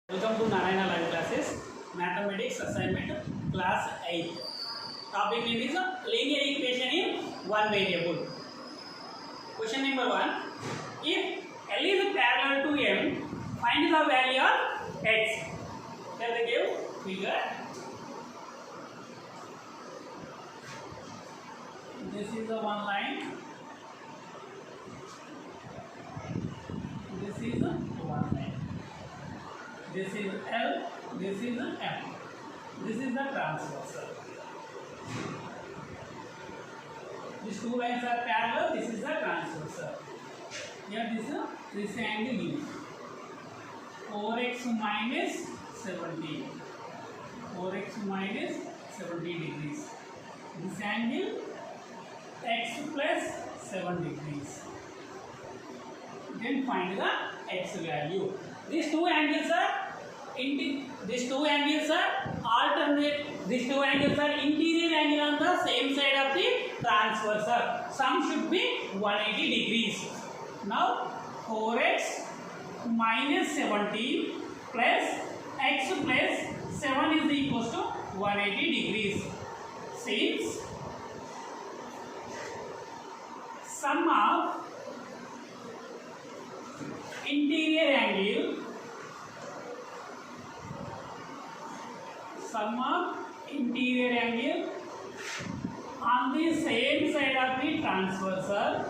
Welcome to Narayana Live Classes, Mathematics Assignment Class 8. Topic name is Linear Equation in One Variable. Question number 1. If L is parallel to M, find the value of X. Here they give figure. This is the one line. This is the one line. This is L, this is M. This is the transversal. These two lines are parallel, this is the transversal. Here this angle is 4x minus 70. 4x minus 70 degrees. This angle x plus 7 degrees. Then find the x value. These two angles are alternate. These two angles are interior angle on the same side of the transversal. Sum should be 180 degrees. Now 4x minus 70 plus x plus 7 is equals to 180 degrees. Since sum of interior angle on the same side of the transversal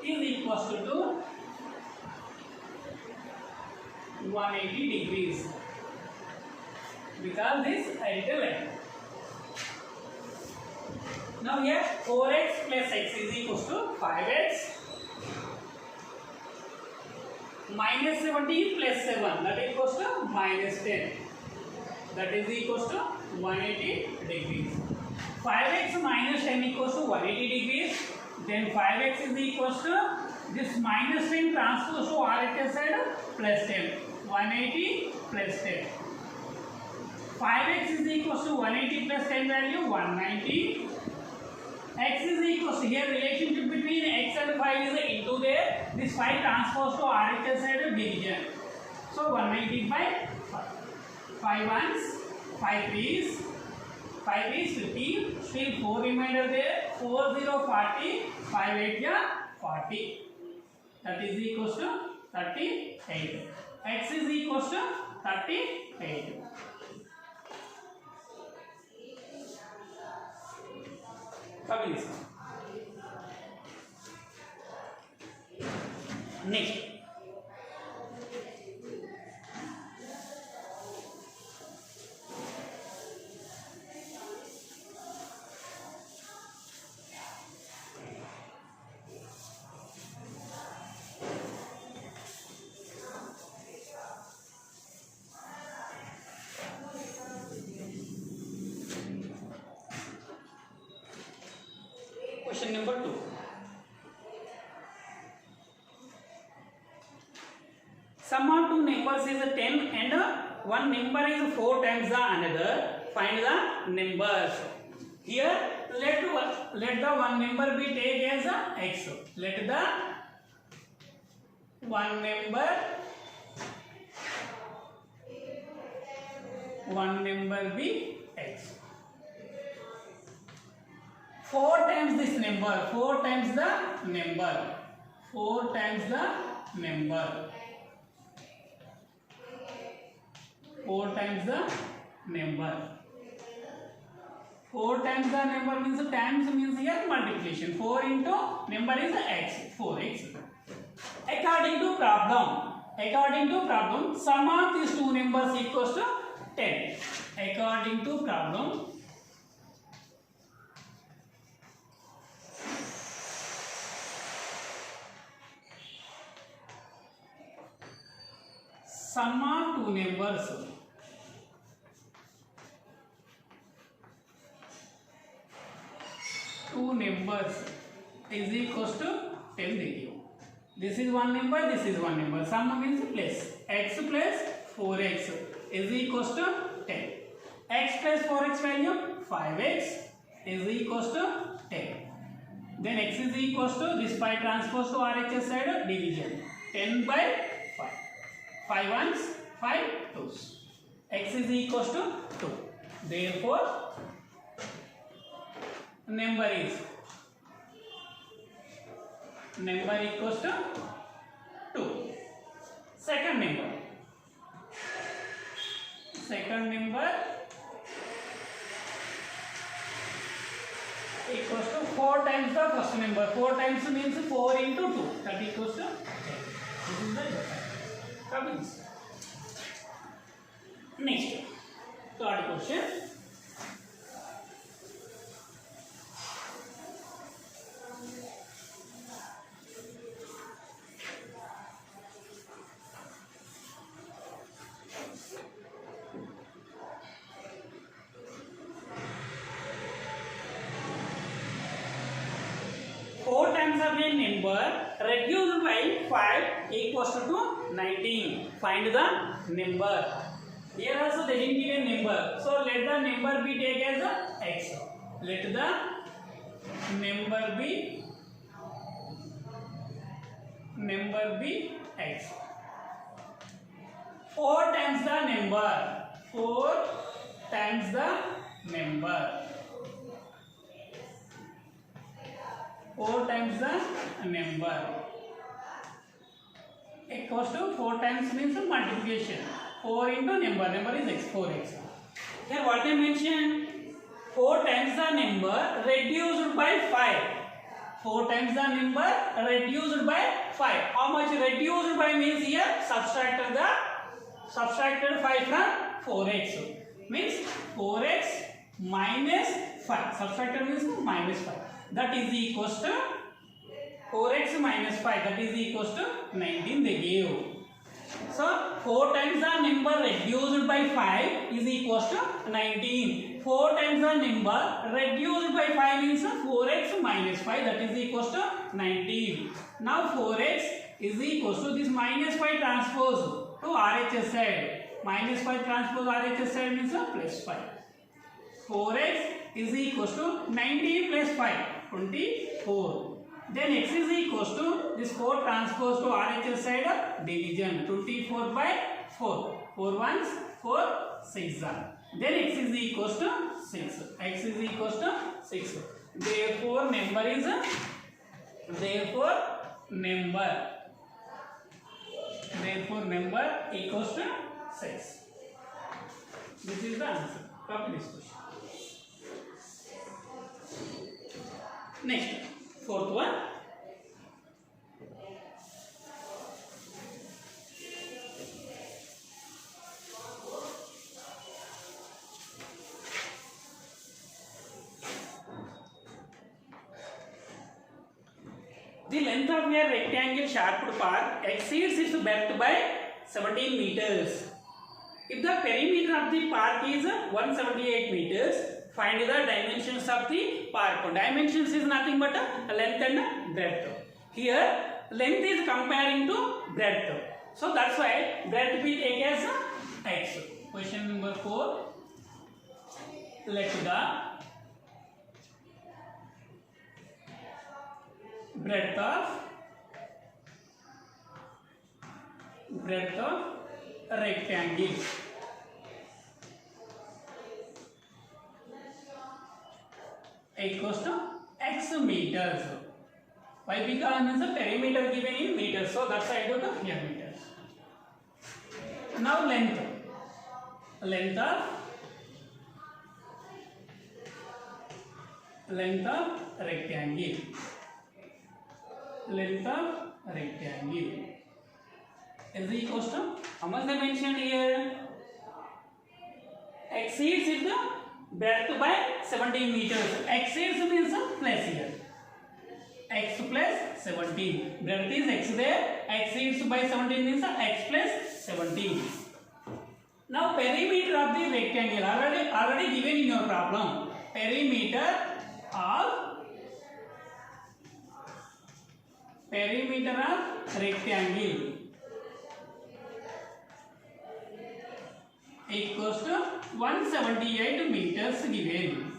is equals to 180 degrees because this identical line. Now here 4x plus x is equals to 5x minus 70 plus 7, that is equals to minus 10, that is equals to 180 degrees. 5x minus 10 equals to 180 degrees. Then 5x is equals to this minus 10 transpose to right side plus 10. 180 plus 10. 5x is equals to 180 plus 10 value 190. X is equals to, here relationship between x and 5 is into there. This 5 transpose to right side division. So 190 by 5. 5 ones, 5 threes, 5 is 15. Still 4 remainder there. 4 0 40. 5 8 40. That is equals to 38. X is equals to 38. Copy this. Next. Question number 2. Sum of two numbers is 10 and one number is 4 times the another. Find the numbers. Here let the one number be taken as x. Let the one number be x. 4 times this number, 4 times the number, 4 times the number, 4 times the number. 4 times the number means times means here multiplication. 4 into number is x, 4x. According to problem, sum of these two numbers equals to 10. According to problem, sum of two numbers is equals to 10 degree. This is one number, this is one number. Sum means plus x plus 4x is equals to 10. X plus 4x value 5x is equals to 10. Then x is equals to this 5 transpose to RHS side division 10 by 5. 5 ones, 5 twos. X is equals to 2. Therefore, number equals to 2. Second number equals to 4 times the first number. 4 times means 4 into 2. That equals to 10. This is the difference. Next, third question. Number reduced by 5 equals to 19. Find the number. Here also they didn't give a number, so let the number be taken as x. Let the number be x. 4 times the number. 4 times the number. 4 times the number equals to 4 times means multiplication. 4 into number is x, 4x. Here what they mentioned, 4 times the number reduced by 5. 4 times the number reduced by 5. How much reduced by means here subtracted 5 from 4x. Means 4x minus 5. Subtracted means minus 5. That is equals to 4x minus 5. That is equals to 19 they gave. So 4 times the number reduced by 5 is equals to 19. 4 times the number reduced by 5 means 4x minus 5. That is equals to 19. Now 4x is equals to this minus 5 transpose to RHS side. Minus 5 transpose RHS side means plus 5. 4x is equals to 19 plus 5. 24. Then x is equals to this 4 transpose to RHS side division 24 by 4. 4 ones, 4 6. Then x is equals to 6. X is equals to 6. Therefore number equals to 6. This is the answer. Copy this question. Next, fourth one. The length of a rectangle shaped park exceeds its breadth by 17 meters. If the perimeter of the park is 178 meters, find the dimensions of the park. Dimensions is nothing but length and breadth. Here, length is comparing to breadth. So that's why breadth we take as x. Question number 4. Let the breadth of rectangle equals to x meters. Why? Because the perimeter given in meters, so that's why I go to here meters. Now length of rectangle. Length of rectangle is equals to, how much they mentioned here? Exceeds is the breadth by 17 meters. Exceeds means plus here. X plus 17. Breadth is x there. Exceeds by 17 means x plus 17. Now perimeter of the rectangle already given in your problem. Perimeter of rectangle equals to 178 meters given.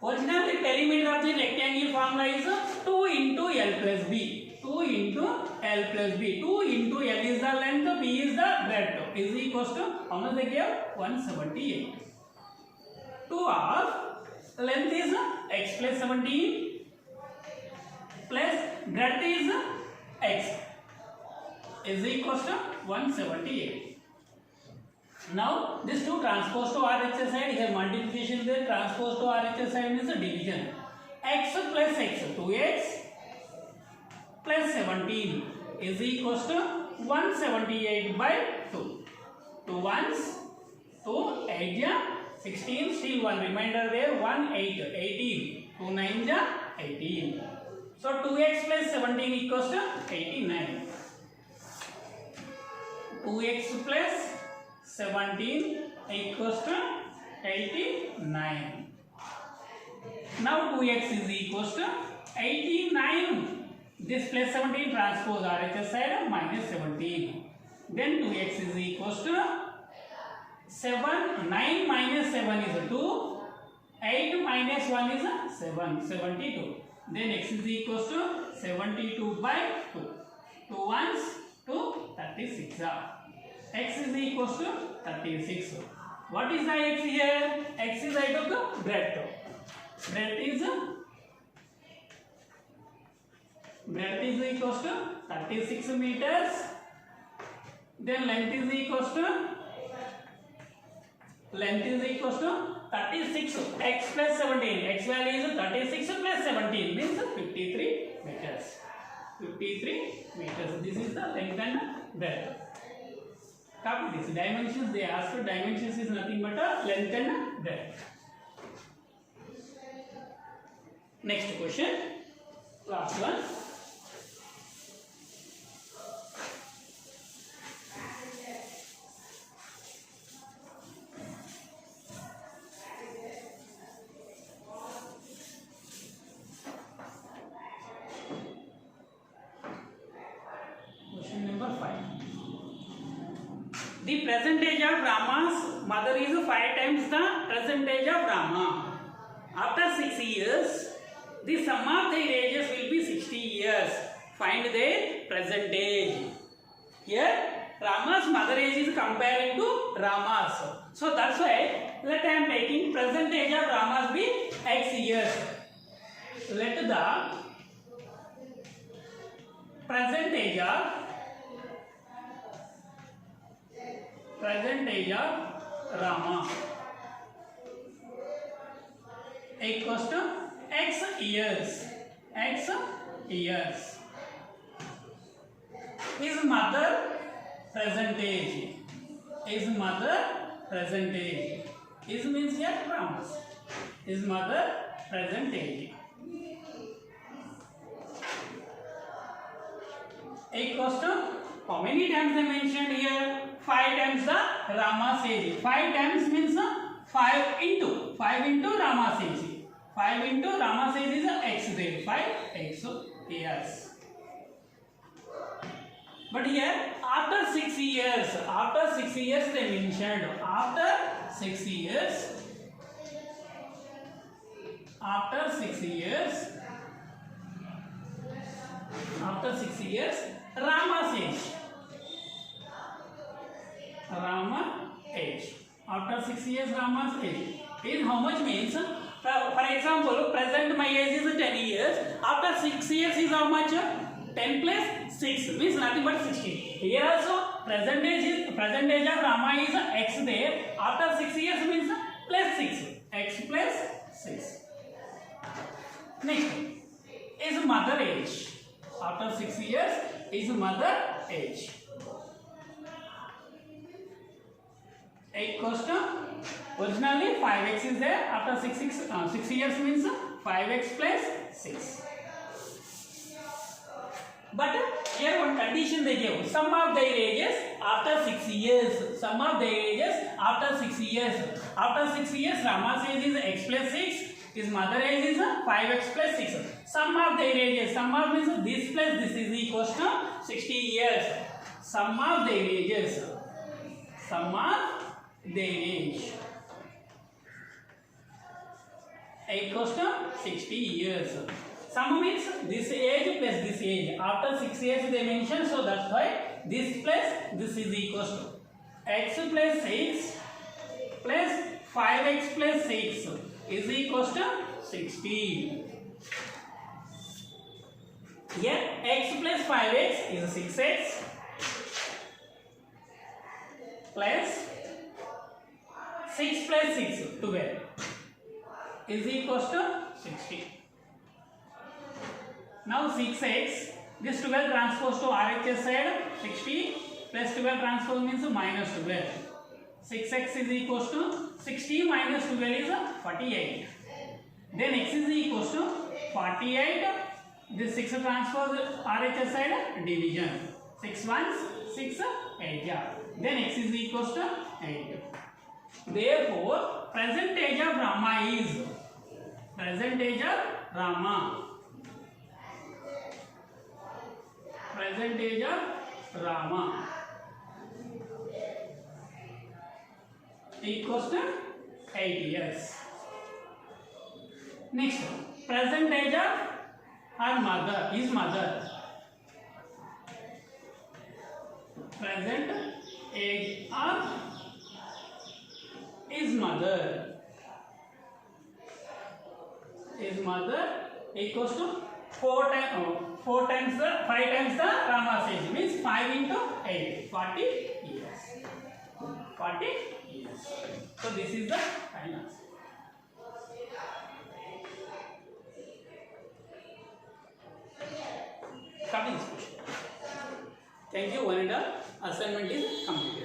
Original perimeter of the rectangle formula is 2 into L plus B. 2 into L plus B. 2 into L is the length, B is the breadth. Is equals to how much they give? 178. 2 of length is x plus 17 plus breadth is x is equals to 178. Now this 2 transpose to RHS side, here multiplication there, transpose to RHS side means division. X plus x, 2x plus 17 is equals to 178 by 2. 2 ones, 2 8 16, still 1 remainder there, 1 8, 18, 2 9 18. So 2x plus 17 equals to 89. 2x plus 17 equals to 89. Now 2x is equals to 89. This plus 17 transpose RHS side minus 17. Then 2x is equals to 7. 9 minus 7 is 2. 8 minus 1 is 7. 72. Then x is equals to 72 by 2. 2 ones, 2, 36. X is equals to 36. What is the x here? X is height of the breadth. Breadth is equals to 36 meters. Then length is equals to 36. X plus 17. X value is 36 plus 17 means 53 meters. 53 meters. This is the length and breadth. Copy this. Dimensions, they ask for dimensions is nothing but a length and breadth. Next question. Last one. Question number 5. The percentage of Rama's mother is 5 times the percentage of Rama. After 6 years, the sum of their ages will be 60 years. Find their percentage. Here, Rama's mother age is comparing to Rama's. So that's why let I am taking percentage of Rama's be x years. Let the percentage of Rama equals to x years. His mother percentage. His means here Rama's. His mother percentage equals to how many times I mentioned here? 5 times the Rama's age. 5 times means 5 into Rama's age. 5 into Rama's age is x there. 5x years. But here after 6 years they mentioned. After 6 years Rama's age. After 6 years Rama's age is how much means? For example, present my age is 10 years. After 6 years is how much? 10 plus 6 means nothing but 16. Here also present age of Rama is x there. After 6 years means plus 6. X plus 6. Next is mother age. After 6 years is mother age. Equals to originally 5x is there. After 6 years means 5x plus 6. But here one condition they gave. Sum of their ages after 6 years. After 6 years Rama's age is x plus 6. His mother age is 5x plus 6. Sum of their ages. Sum of means this plus this is equals to 60 years. Sum of their ages sum of their age. Age equals to 60 years. Sum means this age plus this age. After 6 years they mention, so that's why this plus this is equals to x plus 6 plus 5x plus 6 is equals to 60. Here x plus 5x is 6x plus 6 plus 6 12 is equals to 60. Now 6x, this 12 transposed to RHS side, 60 plus 12 transpose means minus 12. 6x is equals to 60 minus 12 is 48. Then x is equals to 48. This 6 transpose RHS side, division. 6 ones, 6 8. Yeah. Then x is equals to 8. Therefore, present age of Rama is present age of Rama. Present age of Rama equals to 8 years. Next, present age of her mother, his mother. Present age of his mother. His mother equals to 5 times the Rama's age, means 5 into 8, 40 years. 40 years. So this is the final answer. Copy this question. Thank you. One and all. Assignment is completed.